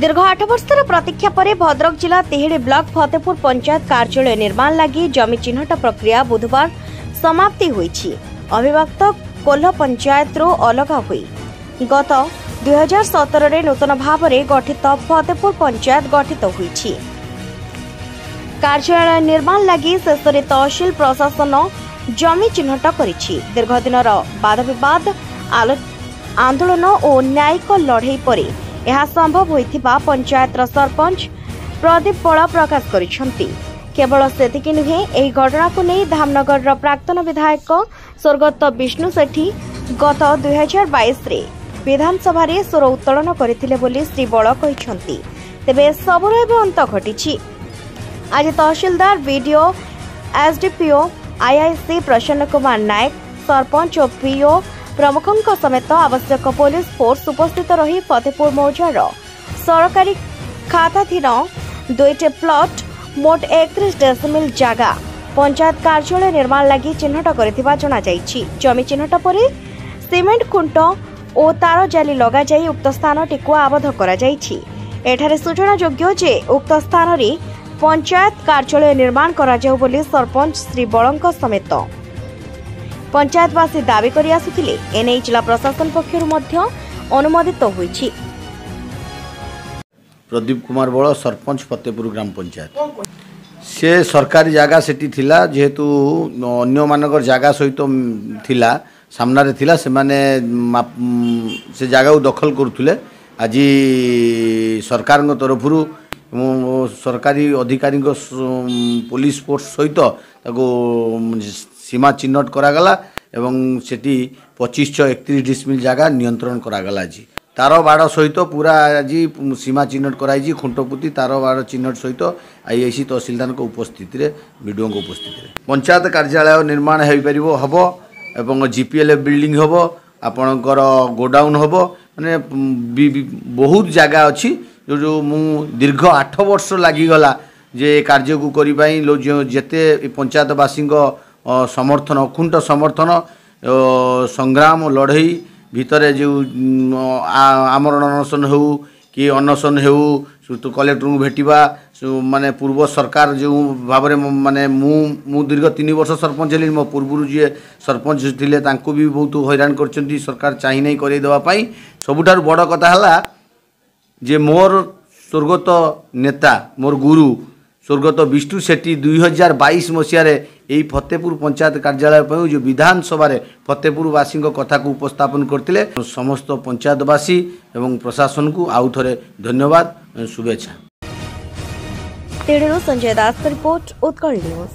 दीर्घ 8 वर्षर प्रतीक्षा पर भद्रक जिला तिहिड़ी ब्लॉक फतेपुर पंचायत कार्यालय निर्माण लगी जमी चिन्हट प्रक्रिया बुधवार समाप्ति होईछि। अविभक्त कोल्ह पंचायत रो अलग हुई गत 2017 रे नूतन भाव में गठित फतेपुर पंचायत गठित होईछि। कार्यालय निर्माण लगी शेष तहसील प्रशासन जमी चिन्हट करिछि। दीर्घ दिनर वाद विवाद आंदोलन और न्यायिक लड़ई पर यह संभव होइथिबा पंचायतर सरपंच प्रदीप बड़ा प्रकाश करिसंती। केवल सेतिकी नुहे एही घटना को नहीं धामनगर प्राक्तन विधायक स्वर्गत विष्णु सेठी गत 2022 रे विधानसभा रे स्वर उत्तोलन करथिले बोली श्री बड़ कहिसंती। तेबे सबुर एबे अंत घटिछि। आज तहसीलदार वीडियो एसडीपीओ आईआईसी प्रसन्न कुमार नायक सरपंच और पीओ प्रमुखों समेत आवश्यक पुलिस फोर्स उपस्थित रही फतेपुर मौजार सरकारी खाताधीन 2टी प्लॉट मोट 31 डेसिमिल जगह पंचायत कार्यालय निर्माण लगी चिन्हट करथिबा जणा जाईछि। जमी चिन्हट पर सीमेंट खुंट और तार जाली लगा जाई उक्त स्थान टिकु आबद्ध करा जाईछि। एठारे सूचना योग्य जे उक्त स्थान रे पंचायत कार्यालय निर्माण करा जाऊ बोली सरपंच श्री बळंक समेत पंचायतवासी दावी करि आसुथिले। एने जिला प्रशासन पक्षरु मध्य अनुमोदित होईछि। प्रदीप कुमार बड़ सरपंच फतेपुर ग्राम पंचायत से सरकारी जगह सेठी थिला जेहेतु अन्य मानकर जगह सहित थिला सामना रे थिला से माने से जगह को दखल करुथुले। आज सरकार तरफरु सरकारी अधिकारी पुलिस फोर्स सहित ताको सीमा चिन्हट करागला एवं सेठी 2531 डिसमिल जगह नियंत्रण करागला। आज तार बाड़ सहित पूरा आज सीमा चिन्हट कराई खुंटपुती तार बाड़ चिन्हट सहित आईआईसी तहसीलदार को उपस्थित वीडियो को उपस्थित पंचायत कार्यालय निर्माण हो पार हम एवं जीपीएल बिल्डिंग हम आपणकर गोडाउन हम माने बहुत जगह अच्छी जो मु दीर्घ 8 वर्ष लगिगला जे कार्य को करने जेते पंचायतवासी समर्थन अकुंठ समर्थन संग्राम लड़ई भितर जो आमरण अनशन हो कि अनशन हो तो कलेक्टर को भेटिबा माने पूर्व सरकार जो भाव माने मु दीर्घ 3 वर्ष सरपंच हेली मो पूर्व जी सरपंच थिले तांको भी बहुत हैरान करछंती सरकार चाहि नै करे देवा पई। सबुठार बड़ कथा हला जे मोर स्वर्गत नेता मोर गुरु स्वर्गत विष्णु सेठी 2022 मसीह यही फतेपुर पंचायत कार्यालय पर जो विधानसभा फतेपुरवासी कथा को उपस्थापन करते समस्त पंचायतवासी एवं प्रशासन को आउ थे धन्यवाद शुभेच्छा। संजय दास रिपोर्ट उत्कल न्यूज।